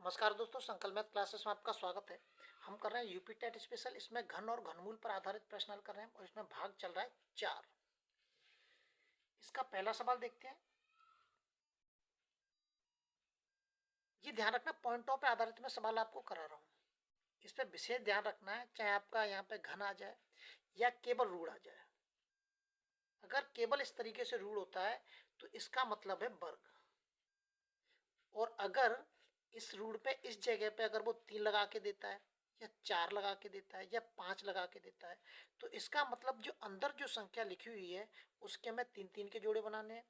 नमस्कार दोस्तों, संकल्प मैथ क्लासेस में आपका स्वागत है। हम कर रहे हैं यूपी टेट स्पेशल। इसमें घन और घनमूल पर आधारित प्रश्न हल कर रहे हैं और इसमें भाग चल रहा है 4। इसका पहला सवाल देखते हैं। ये ध्यान रखना, पॉइंटों पर आधारित मैं सवाल आपको करा रहा हूँ। इस पर विशेष ध्यान रखना है, चाहे आपका यहाँ पे घन आ जाए या केवल रूढ़ आ जाए। अगर केवल इस तरीके से रूढ़ होता है तो इसका मतलब है वर्ग। और अगर इस रूढ़ पे इस जगह पे अगर वो 3 लगा के देता है या 4 लगा के देता है या 5 लगा के देता है तो इसका मतलब जो अंदर जो संख्या लिखी हुई है उसके हमें 3-3 के जोड़े बनाने हैं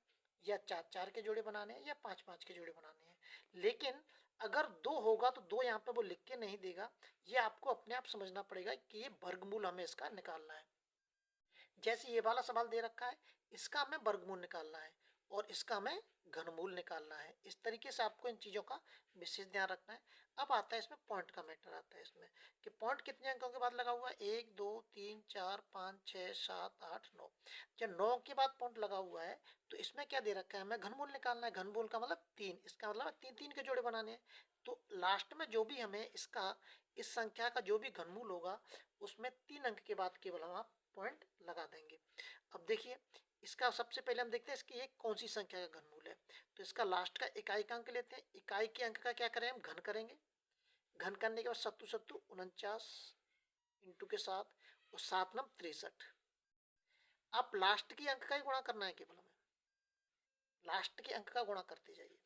या 4-4 के जोड़े बनाने हैं या 5-5 के जोड़े बनाने हैं। लेकिन अगर 2 होगा तो 2 यहाँ पे वो लिख के नहीं देगा। ये आपको अपने आप समझना पड़ेगा कि ये वर्गमूल हमें इसका निकालना है। जैसे ये वाला सवाल दे रखा है, इसका हमें वर्गमूल निकालना है और इसका हमें घनमूल निकालना है। इस तरीके से आपको इन चीज़ों का विशेष ध्यान रखना है। अब आता है इसमें पॉइंट का मैटर आता है इसमें कि पॉइंट कितने अंकों के बाद लगा हुआ है। 1 2 3 4 5 6 7 8 9। जब 9 के बाद पॉइंट लगा हुआ है तो इसमें क्या दे रखा है, हमें घनमूल निकालना है। घनमूल का मतलब 3, इसका मतलब 3-3 के जोड़े बनाने हैं। तो लास्ट में जो भी हमें इसका इस संख्या का जो भी घनमूल होगा उसमें 3 अंक के बाद केवल हम पॉइंट लगा देंगे। अब देखिए, इसका सबसे पहले हम देखते हैं इसकी एक कौन सी संख्या का घनमूल है। तो इसका लास्ट का इकाई का अंक लेते हैं। इकाई के अंक का क्या करें, हम घन करेंगे। घन करने के बाद सत्तू सत्तू 49 इंटू के साथ और 7 नम 63। अब लास्ट की अंक का ही गुणा करना है, केवल हमें लास्ट के अंक का गुणा करते जाइए।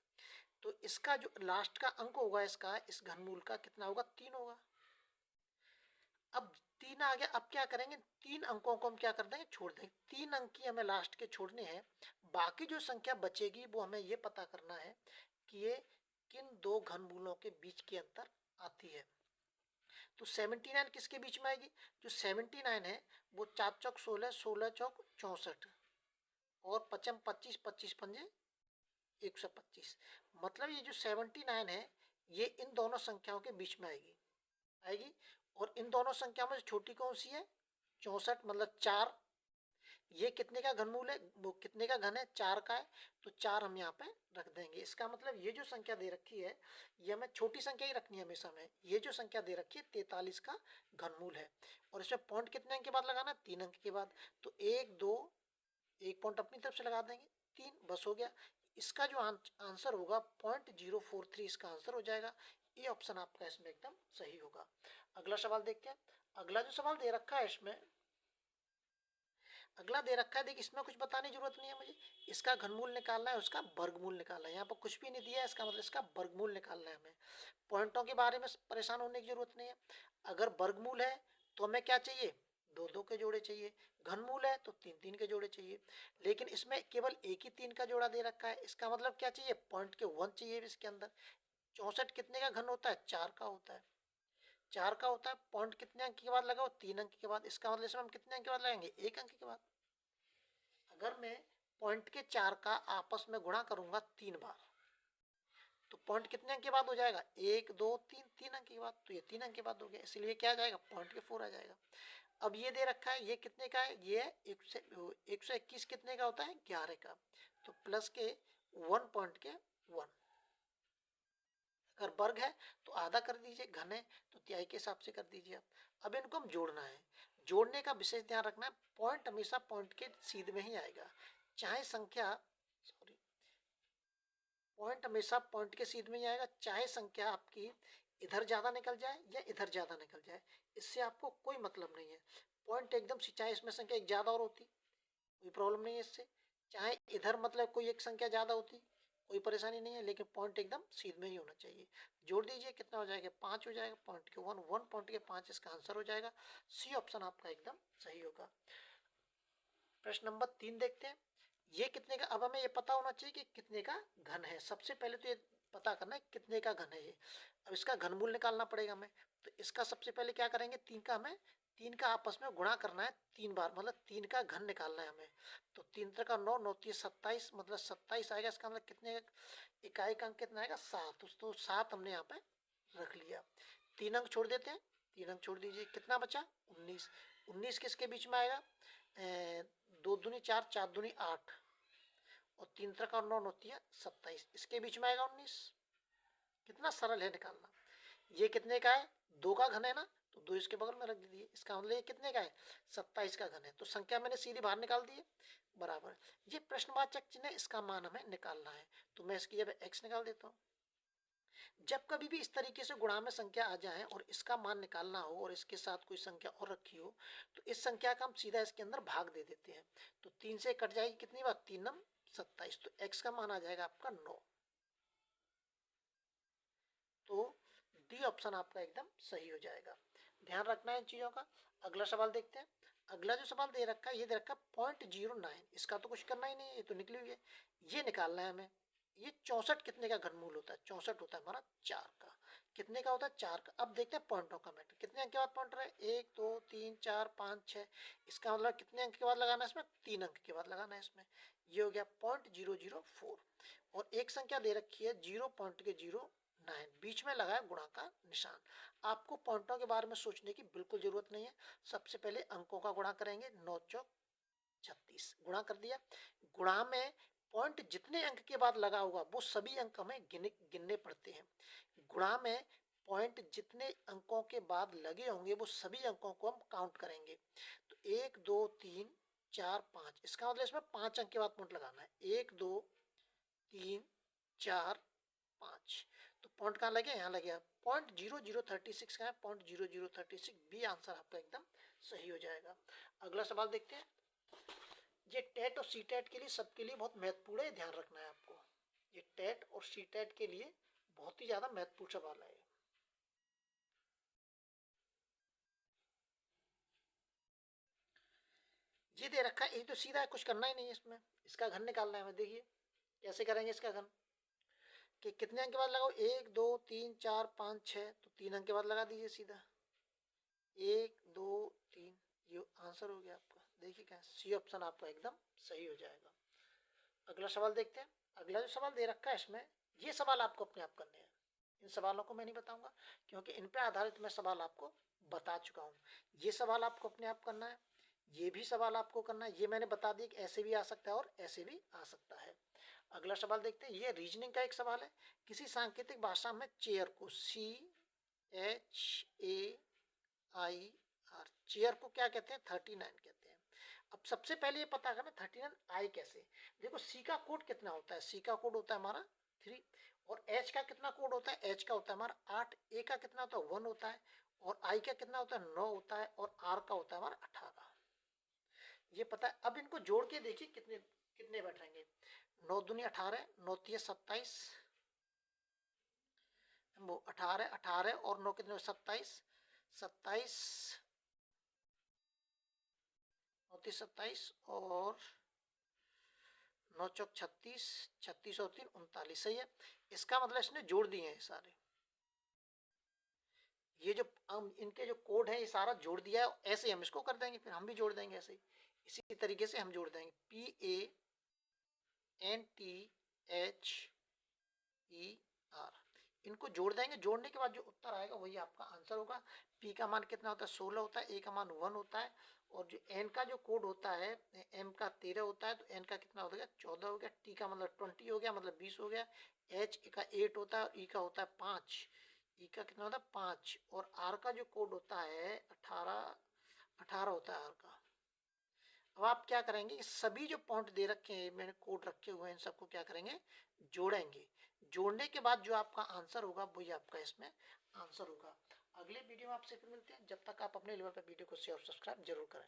तो इसका जो लास्ट का अंक होगा इसका इस घनमूल का कितना होगा, 3 होगा। अब 3 आ गया। अब क्या करेंगे, 3 अंकों को हम क्या कर देंगे, छोड़ देंगे। 3 अंक की हमें लास्ट के छोड़ने हैं। बाकी जो संख्या बचेगी वो हमें ये पता करना है कि ये किन दो घनमूलों के बीच की अंतर आती है। तो 79 किसके बीच में आएगी, जो 79 है वो 4 चौक 16, 16 चौक 64 और 55 25, 25 पंजे 125। मतलब ये जो 79 है ये इन दोनों संख्याओं के बीच में आएगी आएगी और इन दोनों संख्याओं में से छोटी कौन सी है, 64, मतलब 4। ये कितने का घनमूल है, वो कितने का घन है, 4 का है। तो 4 हम यहाँ पे रख देंगे। इसका मतलब ये जो संख्या दे रखी है ये हमें छोटी संख्या ही रखनी है हमेशा में। ये जो संख्या दे रखी है 43 का घनमूल है। और इसमें पॉइंट कितने अंक के बाद लगाना, 3 अंक के बाद। तो 1 2, एक पॉइंट अपनी तरफ से लगा देंगे, 3 बस हो गया। इसका जो आंसर होगा 0.043 इसका आंसर हो जाएगा। ये ऑप्शन आपका इसमें एकदम सही होगा। अगला सवाल देखते हैं। अगला जो सवाल दे रखा है इसमें, अगला दे रखा है, देखिए इसमें कुछ बताने की जरूरत नहीं है मुझे। इसका घनमूल निकालना है, उसका वर्गमूल निकालना है। यहाँ पर कुछ भी नहीं दिया है, इसका मतलब इसका वर्गमूल निकालना है हमें। पॉइंटों के बारे में परेशान होने की जरूरत नहीं है। अगर वर्गमूल है तो हमें क्या चाहिए, 2-2 के जोड़े चाहिए। घनमूल है तो 3-3 के जोड़े चाहिए। लेकिन इसमें केवल एक ही 3 का जोड़ा दे रखा है। इसका मतलब क्या चाहिए, पॉइंट के 1 चाहिए इसके अंदर। 64 कितने का घन होता है, 4 का होता है। 4 का होता है। पॉइंट कितने अंक के बाद लगाओ, 3 अंक के बाद। इसका मतलब इसमें हम कितने अंक के बाद लगाएंगे, 1 अंक के बाद। अगर मैं पॉइंट के 4 का आपस में गुणा करूंगा 3 बार तो पॉइंट कितने अंक के बाद हो जाएगा, 1 2 3, 3 अंक के बाद। तो ये 3 अंक के बाद हो गया, इसलिए क्या आ जाएगा, पॉइंट के 4 आ जाएगा। अब ये दे रखा है, ये कितने का है, ये 121 कितने का होता है, 11 का। तो प्लस के 1 पॉइंट के 1। अगर वर्ग है तो आधा कर दीजिए, घन है तो तिहाई के हिसाब से कर दीजिए आप। अब इनको हम जोड़ना है। जोड़ने का विशेष ध्यान रखना है, पॉइंट हमेशा पॉइंट के सीध में ही आएगा। चाहे संख्या, सॉरी, पॉइंट हमेशा पॉइंट के सीध में ही आएगा, चाहे संख्या आपकी इधर ज्यादा निकल जाए या इधर ज्यादा निकल जाए, इससे आपको कोई मतलब नहीं है। पॉइंट एकदम, चाहे इसमें संख्या एक ज्यादा और होती कोई प्रॉब्लम नहीं है इससे, चाहे इधर मतलब कोई एक संख्या ज्यादा होती कोई परेशानी नहीं है, लेकिन पॉइंट एकदम सीध में ही होना चाहिए। जोड़ दीजिए, कितना हो जाएगा, 5 हो जाएगा। पॉइंट के 1, 1 पॉइंट के 5 इसका आंसर हो जाएगा। सी ऑप्शन आपका एकदम सही होगा। प्रश्न नंबर 3 देखते हैं। ये कितने का, अब हमें ये पता होना चाहिए कि कितने का घन है। सबसे पहले तो ये पता करना है कितने का घन है ये। अब इसका घनमूल निकालना पड़ेगा हमें। तो इसका सबसे पहले क्या करेंगे, 3 का हमें 3 का आपस में गुणा करना है 3 बार, मतलब 3 का घन निकालना है हमें। तो 3 का 9, 9 3 27, मतलब 27 आएगा। इसका मतलब कितने का इकाई का अंक कितना आएगा, 7। तो 7 हमने यहाँ पे रख लिया। 3 अंक छोड़ देते हैं, 3 अंक छोड़ दीजिए, कितना बचा, 19। 19 किसके बीच में आएगा, 2 दूनी 4, 4 दूनी 8 और 3 का 9, 9 27, इसके बीच में आएगा 19। कितना सरल है निकालना। ये कितने का है, 2 का घन है ना, तो 2 इसके बगल में रख दीजिए। इसका मतलब ये कितने का है, 27 का घन है। तो संख्या मैंने सीधी बाहर निकाल दी है, बराबर। ये प्रश्नवाचक चिन्ह है, इसका मान हमें निकालना है, तो मैं इसकी जगह x निकाल देता हूँ। जब कभी भी इस तरीके से गुणा में संख्या आ जाए और इसका मान निकालना हो और इसके साथ कोई संख्या और रखी हो, तो इस संख्या का हम सीधा इसके अंदर भाग दे देते हैं। तो 3 से कट जाएगी कितनी बार, 3 नम 27, तो x का मान आ जाएगा आपका 9। तो डी ऑप्शन आपका एकदम सही हो जाएगा। ध्यान रखना है इन चीजों का। अगला सवाल देखते हैं। अगला जो सवाल दे रखा है, ये दे रखा है 0.09, इसका तो कुछ करना ही नहीं है, ये तो निकली हुई है। ये निकालना है हमें। ये 64 कितने का घनमूल होता है, 64 होता है हमारा 4 का। कितने का होता है, 4 का। अब देखते हैं पॉइंटों का मैटर, कितने अंक के बाद पॉइंटर है, 1 2 3 4 5 6। इसका मतलब कितने अंक के बाद लगाना है इसमें, 3 अंक के बाद लगाना है इसमें। ये हो गया 0.004। और एक संख्या दे रखी है 0.09, बीच में लगा है गुणा का निशान। आपको पॉइंटों के बारे में सोचने की बिल्कुल जरूरत नहीं है। सबसे पहले अंकों का गुणा करेंगे, 9 चौक 36, गुणा कर दिया। गुणा में पॉइंट जितने अंक के बाद लगा होगा वो सभी अंक हमें गिनने पड़ते हैं। गुणा में पॉइंट जितने अंकों के बाद लगे होंगे वो सभी अंकों को हम काउंट करेंगे। तो 1 2 3 4 5, इसका मतलब इसमें 5 अंक के बाद पॉइंट लगाना है, 1 2 3 4 5। तो पॉइंट कहाँ लगे, यहाँ लगे। 0.0036 का है, 0.0036 बी आंसर आपका एकदम सही हो जाएगा। अगला सवाल देखते हैं। ये टेट और सी टेट के लिए, सबके लिए बहुत महत्वपूर्ण है, ध्यान रखना है आपको। ये टेट और सी टेट के लिए बहुत ही ज्यादा महत्वपूर्ण सवाल है। ये दे रखा है, ये तो सीधा है, कुछ करना ही नहीं है इसमें। इसका घन निकालना है हमें। देखिए कैसे करेंगे इसका घन, कि कितने अंक के बाद लगाओ, 1 2 3 4 5 6, तो 3 अंक के बाद लगा दीजिए सीधा, 1 2 3। ये आंसर हो गया आपका। देखिए क्या, सी ऑप्शन आपका एकदम सही हो जाएगा। अगला सवाल देखते हैं। अगला जो सवाल दे रखा है इसमें, ये सवाल आपको अपने आप करने हैं। इन सवालों को मैं नहीं बताऊंगा, क्योंकि इन पे आधारित मैं सवाल आपको बता चुका हूँ। ये सवाल आपको अपने आप करना है, ये भी सवाल आपको करना है। ये मैंने बता दिया कि ऐसे भी आ सकता है और ऐसे भी आ सकता है। अगला सवाल देखते हैं। ये रीजनिंग का एक सवाल है। किसी सांकेतिक भाषा में चेयर को, CHAIR, चेयर को क्या कहते हैं, 39 कहते हैं। अब सबसे पहले ये पता करना 39 आई कैसे। देखो सी का कोड कितना होता है, सी का कोड होता है हमारा 3, और एच का कितना कोड होता है, एच का होता है हमारा 8, ए का कितना होता है 1 होता है, और आई का कितना होता है 9 होता है, और आर का होता है हमारा 18। ये पता है। अब इनको जोड़ के देखिए कितने कितने बैठेंगे। 9 दूनी 18, 9 तीय 27, वो 18 18 और 9 कितने, 27 27, 27 और 9 चौक 36, 36 और 3 39, सही है। इसका मतलब इसने जोड़ दिए हैं सारे। ये जो हम इनके जो कोड है ये सारा जोड़ दिया है, ऐसे हम इसको कर देंगे, फिर हम भी जोड़ देंगे ऐसे ही। इसी तरीके से हम जोड़ देंगे, PANTHER, इनको जोड़ देंगे। जोड़ने के बाद जो उत्तर आएगा वही आपका आंसर होगा। P का मान कितना होता है, 16 होता है, A का मान 1 होता है, और जो N का जो कोड होता है, M का 13 होता है, तो N का कितना हो गया, 14 हो गया। T का मतलब 20 हो गया, मतलब 20 हो गया। H का 8 होता है, और E का होता है 5, E का कितना होता है 5, और R का जो कोड होता है 18 होता है R का। अब आप क्या करेंगे, सभी जो पॉइंट दे रखे हैं, मैंने कोड रखे हुए हैं, इन सबको क्या करेंगे, जोड़ेंगे। जोड़ने के बाद जो आपका आंसर होगा वही आपका इसमें आंसर होगा। अगले वीडियो में आपसे फिर मिलते हैं। जब तक आप अपने लेवल पर वीडियो को शेयर और सब्सक्राइब जरूर करें।